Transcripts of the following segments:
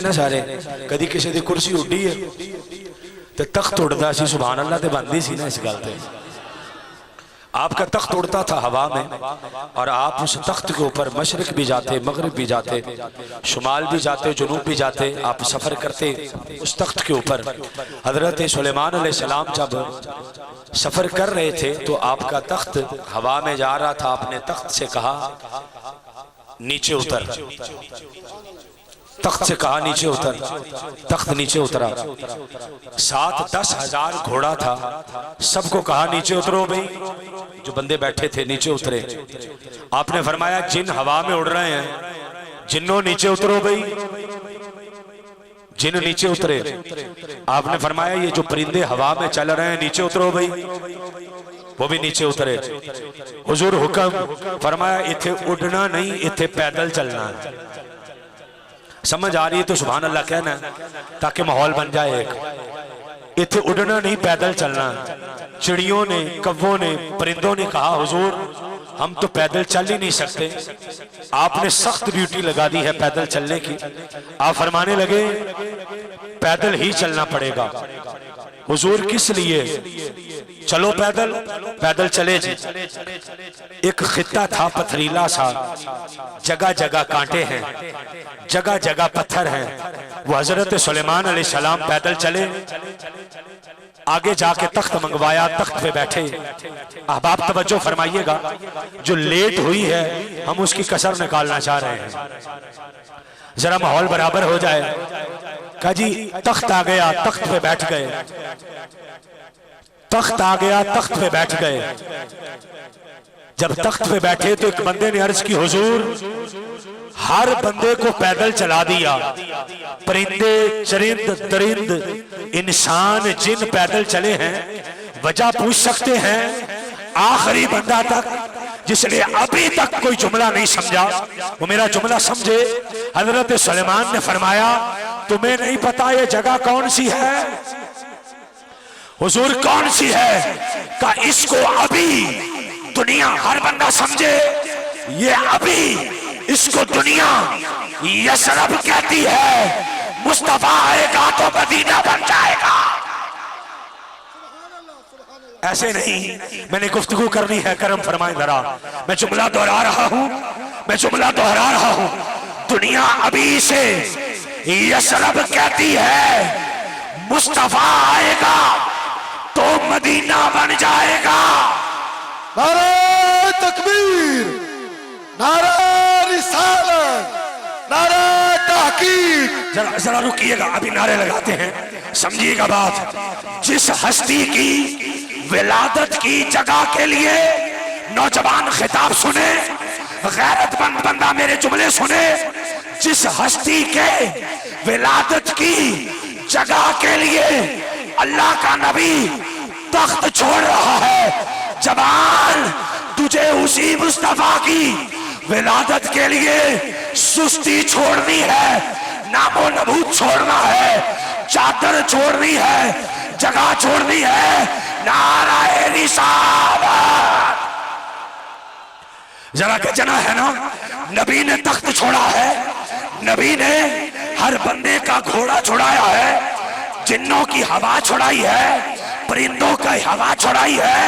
ना सारे कदी किसी की कुर्सी उड्डी है तो तख्त उड़ता सी, सुभान अल्लाह ते बनती सी ना इस गल ते। आपका तख्त उड़ता था हवा में और आप उस तख्त के ऊपर मशरिक भी जाते, मगरिब भी जाते, शुमाल भी जाते, जुनूब भी जाते, आप सफ़र करते उस तख्त के ऊपर। हज़रत सुलेमान अलैहिस्सलाम जब सफ़र कर रहे थे तो आपका तख्त हवा में जा रहा था। आपने तख्त से कहा नीचे उतर, तख्त से कहा नीचे उतर, तख्त नीचे उतरा। 7-10 हजार घोड़ा था, सबको कहा नीचे उतरो भाई। जो बंदे बैठे थे नीचे उतरे। आपने फरमाया जिन हवा में उड़ रहे हैं, जिन्नों नीचे उतरो भाई। जिन नीचे उतरे। आपने फरमाया ये जो परिंदे हवा में चल रहे हैं नीचे उतरो भाई, वो भी नीचे उतरे। हुजूर हुक्म फरमाया इथे उड़ना नहीं, इथे पैदल चलना है। समझ आ रही है तो सुभान अल्लाह कहना ताकि माहौल बन जाए एक। इथे उड़ना नहीं, पैदल चलना। चिड़ियों ने, कव्वों ने, परिंदों ने कहा हुजूर हम तो पैदल चल ही नहीं सकते, आपने सख्त ड्यूटी लगा दी है पैदल चलने की। आप फरमाने लगे पैदल ही चलना पड़ेगा। हुजूर किस लिए? चलो पैदल। पैदल चले जी। एक खित्ता था पथरीला सा, जगह जगह कांटे हैं, जगह जगह पत्थर हैं। वो हजरत सुलेमान अलैहिस्सलाम पैदल चले, आगे जाके तख्त मंगवाया, तख्त पे बैठे। अहबाब तवज्जो फरमाइएगा, जो लेट हुई है हम उसकी कसर निकालना चाह रहे हैं, जरा माहौल बराबर हो जाए। कहा जी तख्त आ गया, तख्त पे बैठ गए। तख्त आ गया, तख्त पे बैठ गए। जब तख्त पे बैठे तो एक बंदे ने अर्ज की हुजूर हर बंदे को पैदल चला दिया, परिंदे, चरिंद, दरिंद, इंसान, जिन पैदल चले हैं। वजह पूछ सकते हैं? आखिरी बंदा तक जिसने अभी तक कोई जुमला नहीं समझा वो मेरा जुमला समझे। हजरत सुलेमान ने फरमाया तुम्हें नहीं पता ये जगह कौन सी है? हुजूर कौन सी है? का इसको अभी दुनिया हर बंदा समझे, ये अभी इसको दुनिया यसरब कहती है। मुस्तफा आएगा तो मदीना बन जाएगा। ऐसे नहीं, मैंने गुफ्तगू करनी है, करम फरमाए जरा। मैं जुमला दोहरा रहा हूं, मैं जुमला दोहरा रहा हूं। दुनिया अभी से यसरब कहती है, मुस्तफा आएगा तो मदीना बन जाएगा। नारे तकबीर, नारे रिसालत, नारे तहकीक। जरा रुकिएगा, अभी नारे लगाते हैं, समझिएगा बात। जिस हस्ती की विलादत की जगह के लिए नौजवान खिताब सुने, गैरतमंद बंदा मेरे जुमले सुने। जिस हस्ती के विलादत की जगह के लिए अल्लाह का नबी तख्त छोड़ रहा है, जवान तुझे उसी मुस्तफा की विलादत के लिए सुस्ती छोड़नी है, नामो नबूद छोड़ना है, चादर छोड़नी है, जगह छोड़नी है। नाराए रिसालत। जरा गजना है ना, नबी ने तख्त छोड़ा है, नबी ने हर बंदे का घोड़ा छुड़ाया है, जिन्नों की हवा छुड़ाई है, परिंदों का हवा छुड़ाई है।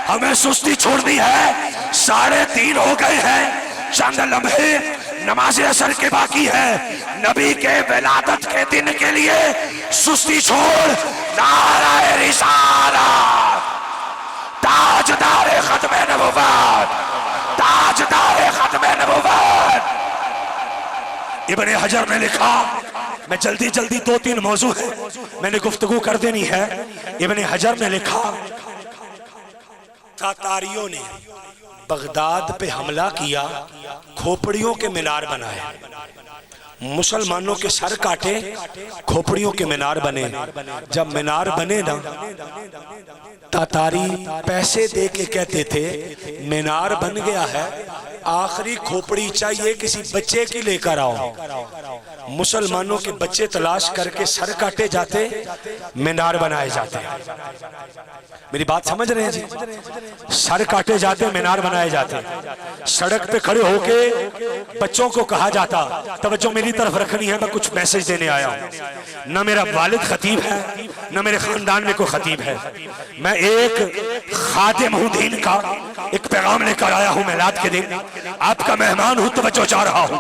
हमें सुस्ती छोड़नी है। 3:30 हो गए हैं, चंद लम्हे नमाज असर के बाकी है। नबी के विलादत के दिन के लिए सुस्ती छोड़। नाराए रिसालत। ताजदारे खत्मे नबुव्वत, ताजदारे खत्मे नबुव्वत। इब्ने हजर ने लिखा, मैं जल्दी जल्दी 2-3 मौजू है मैंने गुफ्तगू कर देनी है। इब्ने हजर ने लिखा तातारियों ने बगदाद पे हमला किया, खोपड़ियों के मीनार बनाए, मुसलमानों के सर काटे, खोपड़ियों के मीनार बने। जब मीनार बने ना, तातारी पैसे दे के कहते थे मीनार बन गया है, आखिरी खोपड़ी चाहिए किसी बच्चे की लेकर आओ। मुसलमानों के बच्चे तलाश करके सर काटे जाते, मीनार बनाए जाते। मेरी बात समझ रहे हैं जी? सर काटे जाते, मीनार बनाए जाते। सड़क पे खड़े होके बच्चों को कहा जाता, तवज्जो मेरी तरफ रखनी है, मैं कुछ मैसेज देने आया हूं। न मेरा वालिद खतीब है, न मेरे खानदान में कोई खतीब है। मैं एक खादिम हूं दीन का, एक पैगाम लेकर आया हूं मिलाद के दिन। आपका मेहमान हूं, तवज्जो चाह रहा हूं।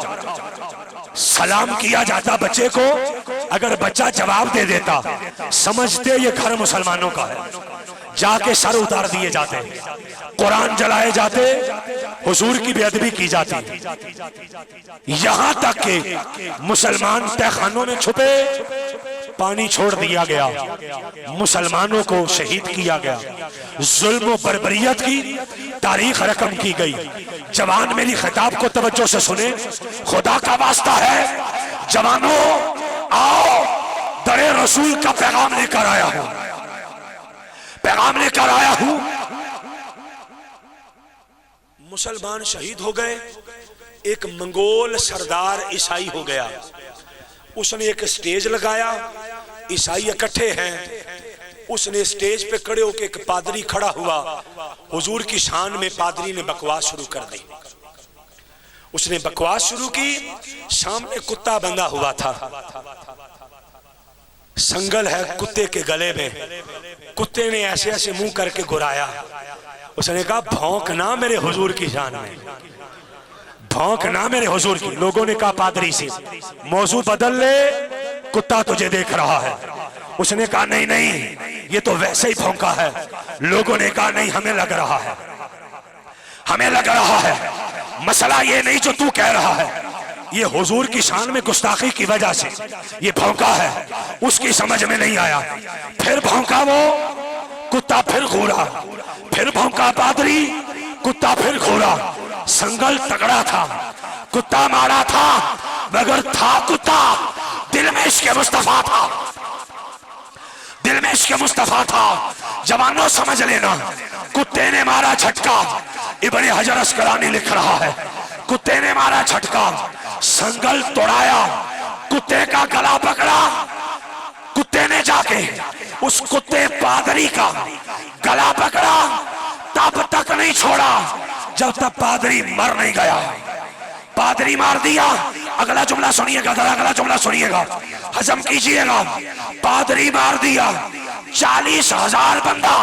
सलाम किया जाता बच्चे को, अगर बच्चा जवाब दे देता, समझते ये घर मुसलमानों का है, जाके सर उतार दिए जाते, कुरान जलाए जाते, हुजूर की बेअदबी की जाती। यहां तक कि मुसलमान तहखानों में छुपे, पानी छोड़ दिया गया, मुसलमानों को शहीद किया गया, जुल्म बर्बरियत की तारीख रकम की गई। जवान मेरी खिताब को तवज्जो से सुने, खुदा का वास्ता है जवानों, आओ दरे रसूल का पैगाम लेकर आया हूं, पैगाम लेकर आया हूं। मुसलमान शहीद हो गए, एक मंगोल सरदार ईसाई हो गया, उसने एक स्टेज लगाया, ईसाई इकट्ठे हैं, उसने स्टेज पे खड़े होकर एक पादरी खड़ा हुआ, हुजूर की शान में पादरी ने बकवास शुरू कर दी। उसने बकवास शुरू की, सामने कुत्ता बंधा हुआ था, संगल है कुत्ते के गले में, कुत्ते ने ऐसे ऐसे मुंह करके गुराया। उसने कहा भौंकना मेरे हुजूर की शान में, भौंकना मेरे हुजूर की। लोगों ने कहा पादरी से मौजू बदल ले, कुत्ता तुझे देख रहा है। उसने कहा नहीं नहीं, ये तो वैसे ही भौंका है। लोगों ने कहा नहीं, हमें लग रहा है, हमें लग रहा है, मसला ये नहीं जो तू कह रहा है, ये हुजूर की शान में गुस्ताखी की वजह से ये भौंका है। उसकी समझ में नहीं आया, फिर भौंका वो कुत्ता, फिर घूरा, फिर भौंका पादरी, कुत्ता फिर घूरा। संगल तगड़ा था, कुत्ता मारा था, मगर था कुत्ता, दिल में इश्क़ मुस्तफा था, दिल में इश्क़ मुस्तफा था। जवानों समझ लेना, कुत्ते ने मारा झटका, इब्ने हजर अस्कलानी लिख रहा है, कुत्ते ने मारा झटका, संगल तोड़ाया, कुत्ते का गला पकड़ा, कुत्ते ने जाके उस कुत्ते पादरी का गला पकड़ा, तब तक नहीं छोड़ा जब तक पादरी मर नहीं गया। पादरी मार दिया। अगला जुमला सुनिएगा, जरा अगला जुमला सुनिएगा, हजम कीजिएगा। पादरी मार दिया, 40,000 बंदा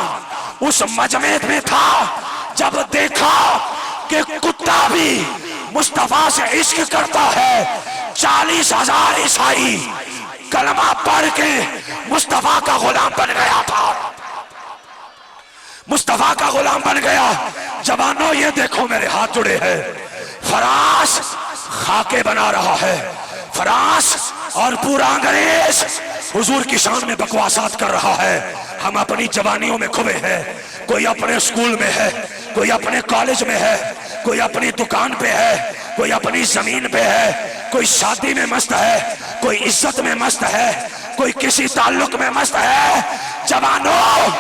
उस मजमे में था। जब देखा कि कुत्ता भी मुस्तफा से इश्क करता है, 40,000 ईसाई कलमा पढ़ के मुस्तफा का गुलाम बन गया था, मुस्तफा का गुलाम बन गया। जवानों ये देखो मेरे हाथ जुड़े हैं, फरास खाके बना रहा है, फरास और पूरा अंग्रेज हुजूर की शान में बकवासात कर रहा है। हम अपनी जवानियों में खुबे हैं, कोई अपने स्कूल में है, कोई अपने कॉलेज में है, कोई अपनी दुकान पे है, कोई अपनी जमीन पे है, कोई शादी में मस्त है, कोई इज्जत में मस्त है, कोई किसी ताल्लुक में मस्त है। जवानों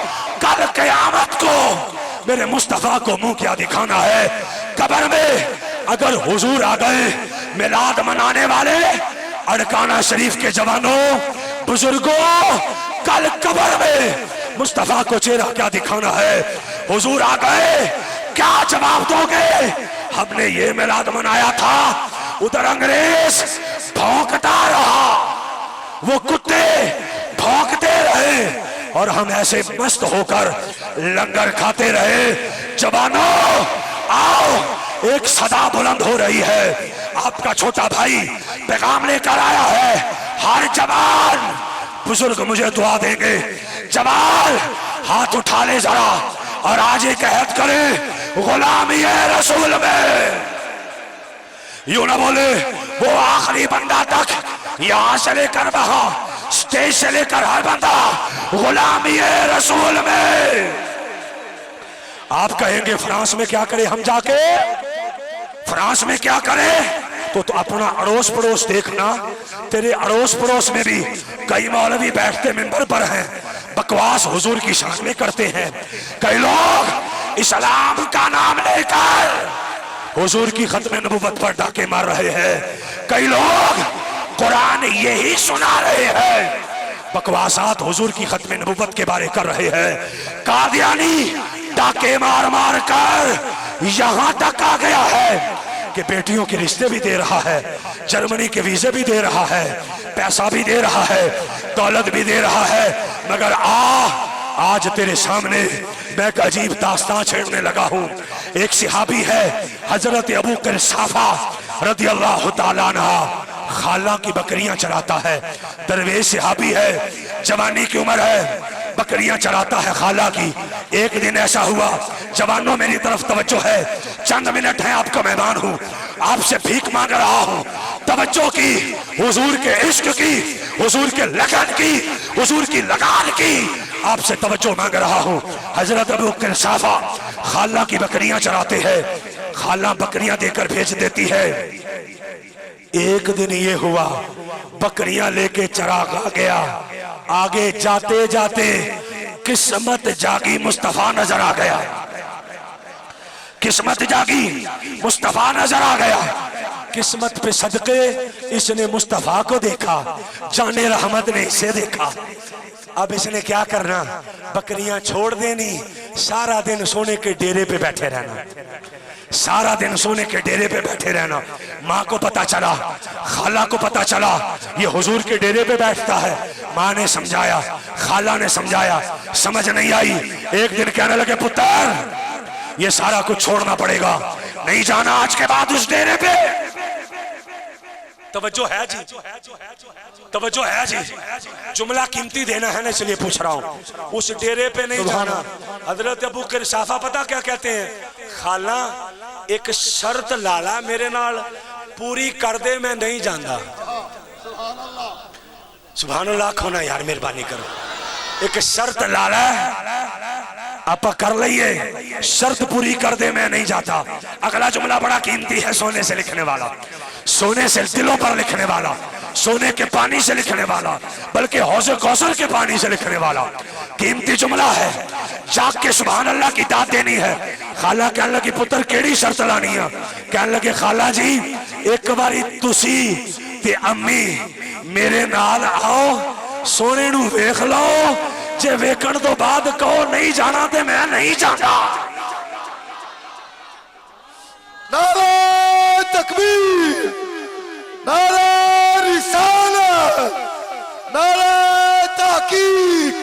कल क़यामत को मेरे मुस्तफा को मुंह क्या दिखाना है। कब्र में अगर हुजूर आ गए, मिलाद मनाने वाले अड़काना शरीफ के जवानों बुजुर्गों, कल कब्र में मुस्तफा को चेहरा क्या दिखाना है। हुजूर आ गए, क्या जवाब दोगे? हमने ये मिलाद मनाया था, उधर अंग्रेज भौंकता रहा, वो कुत्ते भौंकते रहे और हम ऐसे मस्त होकर लंगर खाते रहे। जवानों आओ, एक सदा बुलंद हो रही है, आपका छोटा भाई पैगाम लेकर आया है। हर जवान बुजुर्ग मुझे दुआ देंगे। जवान हाथ उठा ले जरा और आज एक कहत करे, गुलामी रसूल में। यूं ना बोले, वो आखिरी बंदा तक, यहां से लेकर वहां, स्टेज से लेकर हर बंदा गुलामी रसूल में। आप कहेंगे फ्रांस में क्या करें हम जाके, फ्रांस में क्या करें? तो अपना अड़ोस पड़ोस देखना, तेरे अड़ोस पड़ोस में भी कई मौलवी बैठते मिंबर पर हैं, बकवास हुजूर की शान में करते हैं। कई लोग इस्लाम का नाम लेकर हुजूर की खत्म नबुव्वत पर डाके मार रहे हैं। कई लोग कुरान यही सुना रहे हैं, बकवासात हुजूर की खत्म नबुव्वत के बारे कर रहे हैं। कादियानी डाके मार मार कर यहां तक आ गया है कि बेटियों के रिश्ते भी दे रहा है, जर्मनी के वीजे भी दे रहा है, पैसा भी दे रहा है, दौलत भी दे रहा है। मगर आज तेरे सामने मैं एक अजीब दास्तान छेड़ने लगा हूं। एक सिहाबी है हजरत अबू क़िरसाफ़ा रदियल्लाहु ताला अन्हा, खाला की बकरियां चराता है। दरवेश सिहाबी है, जवानी की उम्र है, बकरियां चराता है खाला की। एक दिन ऐसा हुआ, जवानों मेरी तरफ तवज्जो है, चंद मिनट है आपका मेहमान हूं, आपसे भीख मांग रहा हूं, तवज्जो की, हुजूर के इश्क की, हुजूर के लगन की, हुजूर की लगान की, आपसे तवज्जो मांग रहा हूं। हजरत अबू क़िरसाफ़ा खाला की बकरियां चराते हैं, खाला बकरियां देकर भेज देती है। एक दिन ये हुआ, बकरियां लेके चरागा गया, आगे जाते जाते किस्मत जागी, मुस्तफा नजर आ गया। किस्मत जागी, मुस्तफा नजर आ गया। किस्मत पे सदके इसने मुस्तफा को देखा, जाने रहमत ने इसे देखा। अब इसने क्या करना, बकरियां छोड़ देनी, सारा दिन सोने के डेरे पे बैठे रहना, सारा दिन सोने के डेरे पे बैठे रहना। माँ को पता चला, खाला को पता चला ये हुजूर के डेरे पे बैठता है। माँ ने समझाया, खाला ने समझाया, समझ नहीं आई। एक दिन कहने लगे, पुत्र ये सारा कुछ छोड़ना पड़ेगा, नहीं जाना आज के बाद उस डेरे पे। तवज्जो है जी, तवज्जो है जी, जुमला कीमती देना है ना, इसलिए पूछ रहा हूं। उस डेरे पे नहीं जाना। हजरत अबू क़िरसाफ़ा पता क्या कहते हैं, खाला एक शर्त लाला मेरे नाल पूरी कर दे, मैं नहीं जानता। सुभान अल्लाह खोना यार, मेहरबानी करो। एक शर्त लाला आप कर लीजिए, शर्त पूरी कर दे, मैं नहीं जाता। अगला जुमला बड़ा कीमती है, सोने से लिखने वाला, सोने से दिलों पर लिखने वाला, सोने के पानी से लिखने वाला, बल्कि हौज़े कौसर के पानी से लिखने वाला। कीमती जुमला है, जाग के सुभान अल्लाह की दाद देनी है। खाला कहने लगी, पुत्र केड़ी शर्त लानी है? कहने लगे, खाला जी एक बारी तुसी ते अम्मी मेरे नाल आओ, सोने नू वेख लो, जे वेखण तो बाद कहो नहीं जाना ते मैं नहीं जाना। नारे तकबीर, नारे रिसालत, नारे ताकीद।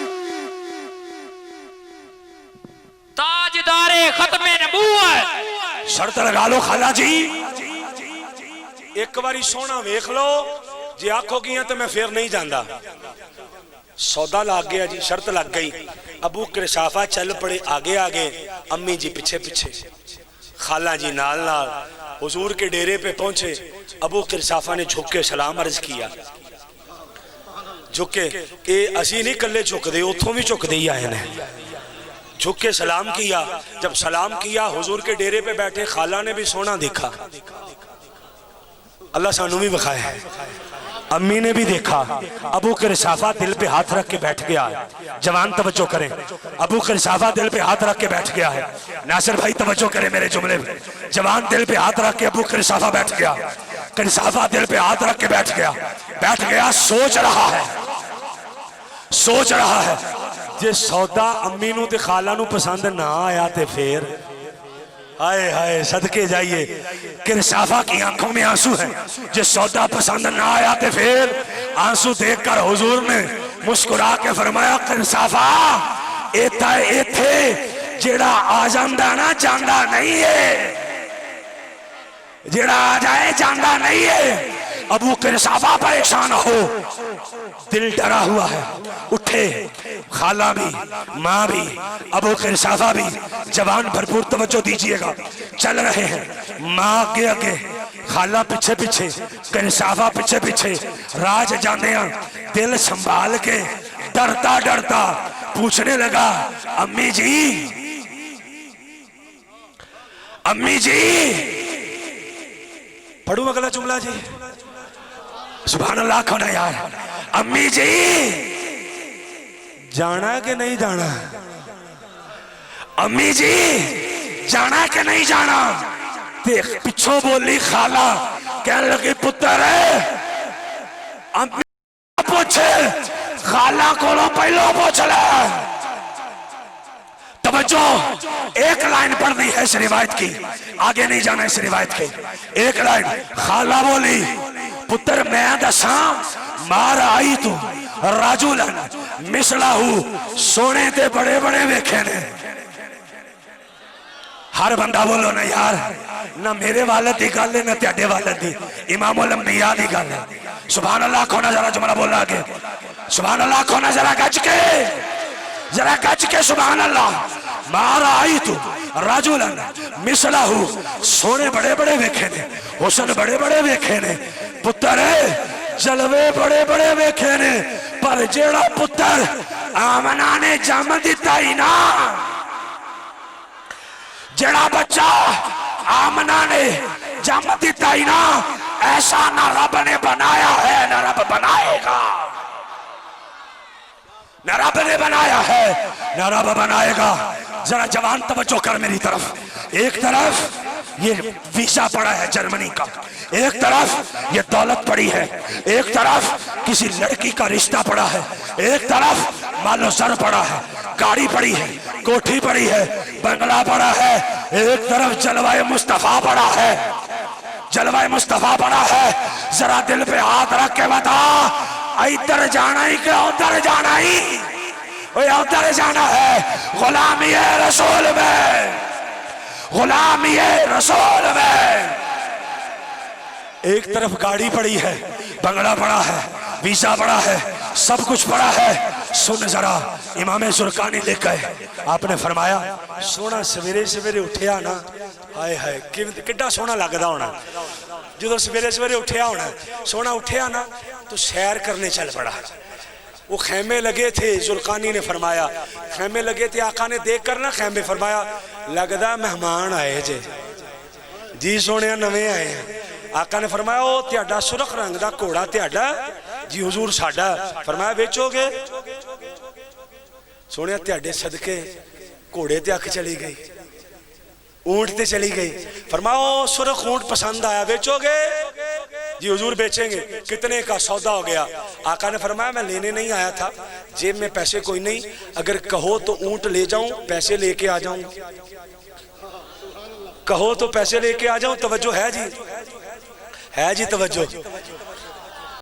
ताजदारे खत्मे नबूवत। शर्त लगा लो खाला जी, एक बारी सोना वेख लो, जे आखोगी तो मैं फिर नहीं जाता। सौदा लग गया जी, शर्त लग गई। अबू क़िरसाफ़ा चल पड़े आगे आगे, अम्मी जी पीछे पीछे, खाला जी नाल नाल। हुजूर के डेरे पे पहुंचे, अबू क़िरसाफ़ा ने झुक के सलाम अर्ज किया। झुके ए असी नहीं कले झुकदे, उथों भी झुकदे ही आए ने। झुक के सलाम किया। जब सलाम किया, हुजूर के डेरे पे बैठे खाला ने भी सोना देखा, अल्लाह सानू भी बखाया है, अम्मी ने भी देखा। अबू क़िरसाफ़ा दिल पे हाथ रख के बैठ गया। जवान तवज्जो करें, अबू क़िरसाफ़ा दिल पे हाथ रख के बैठ गया है। नासिर भाई तवज्जो करें मेरे जुमले में। जवान दिल पे हाथ रख के अबू क़िरसाफ़ा बैठ गया। क़िरसाफ़ा दिल पे हाथ रख के बैठ गया, बैठ गया, सोच रहा है, सोच रहा है। जे सौदा अम्मी नू ते खाला नू पसंद ना आया ते फिर हाय हाय सदके जाइए, क़िरसाफ़ा की आंखों में आंसू है। जे सौदा पसंद ना आया तो फिर आंसू देखकर हुजूर ने मुस्कुरा के फरमाया, क़िरसाफ़ा एता एथे जेड़ा आ जांदा ना जांदा नहीं है, जेड़ा आ जाए जांदा नहीं है। अबू क़िरसाफ़ा परेशान हो, दिल डरा हुआ है। उठे खाला भी, माँ भी, अबू क़िरसाफ़ा भी। जवान भरपूर तवज्जो दीजिएगा, चल रहे हैं। माँ आगे आगे, खाला पीछे पीछे, क़िरसाफ़ा पीछे पीछे। राज जाने दिल संभाल के डरता डरता पूछने लगा, अम्मी जी, अम्मी जी। पढ़ू अगला जुमला जी, सुभान अल्लाह खोना यार। अम्मी जी जाना कि नहीं जाना? अम्मी जी जाना कि नहीं जाना? देख पिछों बोली खाला, कहने लगी, पुत्र पूछ खाला कोलो पहलो पूछ ले। तवज्जो, एक लाइन पढ़नी है इस रिवायत की, आगे नहीं जाना इस रिवायत के। एक लाइन खाला बोली, पुत्र मैं दसा मार आई तू राजुलन मिसलाहू, सोने ते बड़े बड़े वेखे ने। हर बंदा बोलो ना यार, ना मेरे वालद की गल है ना तेरे वालद की, इमामुल अंबिया की गल है। सुभान अल्लाह खोना जरा जुमला बोला के, सुभान अल्लाह खोना जरा गज के, जरा गज के सुभान अल्लाह। मारा आई तू राजुलन मिसलाहू, सोने बड़े बड़े वेखे ने, हुसन बड़े बड़े वेखे ने, पुत्र जलवे बड़े बड़े वेखे ने, पर जेड़ा पुत्र आमना ने जम दिता ही ना, जेड़ा बच्चा आमना ने जम दिता ही ना, ऐसा ना रब ने बनाया है ना रब बनाएगा, ना रब ने बनाया है ना रब बनाएगा। जरा जवान तवज्जो कर मेरी तरफ। एक तरफ ये वीजा पड़ा है जर्मनी का, एक तरफ ये दौलत पड़ी है, एक तरफ किसी लड़की का रिश्ता पड़ा है, एक तरफ मालो सर पड़ा है, गाड़ी पड़ी है, कोठी पड़ी है, बंगला पड़ा है, एक तरफ जलवाए मुस्तफा पड़ा है, जलवाए मुस्तफा पड़ा है। जरा दिल पे हाथ रख के बता, इधर जाना ही क्या उधर जाना ही, उधर जाना है। गुलामी है रसूल में, गुलामी है रसूल में। एक तरफ गाड़ी पड़ी है, बंगला पड़ा है, वीजा पड़ा है, सब कुछ पड़ा है। सुन जरा, इमाम जुर्कानी लिख गए, आपने फरमाया सोना सवेरे सवेरे उठिया ना, हाय हाय किड्डा सोना लगदा होना, जो सवेरे सवेरे उठिया होना, सोना उठिया ना तो सैर करने चल पड़ा। वो खैमे लगे थे, जुल्कानी ने फरमाया खैमे लगे थे, आका ने देख कर ना खैमे फरमाया लगदा मेहमान आए जे जी, सोने नवे आए हैं। आका ने फरमाया ओ त्याडा सुरख रंग दा घोड़ा त्याडा जी हुजूर साडा, फरमाया बेचोगे? सोने त्याडे सदके घोड़े ते अख चली गई, ऊंट ते चली गई, फरमाया ओ सुरख ऊंट पसंद आया, बेचोगे? जी हुजूर बेचेंगे। कितने का सौदा हो गया? आका ने फरमाया मैं लेने नहीं आया था, जेब में पैसे कोई नहीं, अगर कहो तो ऊंट ले जाऊं, पैसे लेके आ जाऊं, कहो तो पैसे लेके आ जाऊं। तवज्जो है जी, है जी तवज्जो।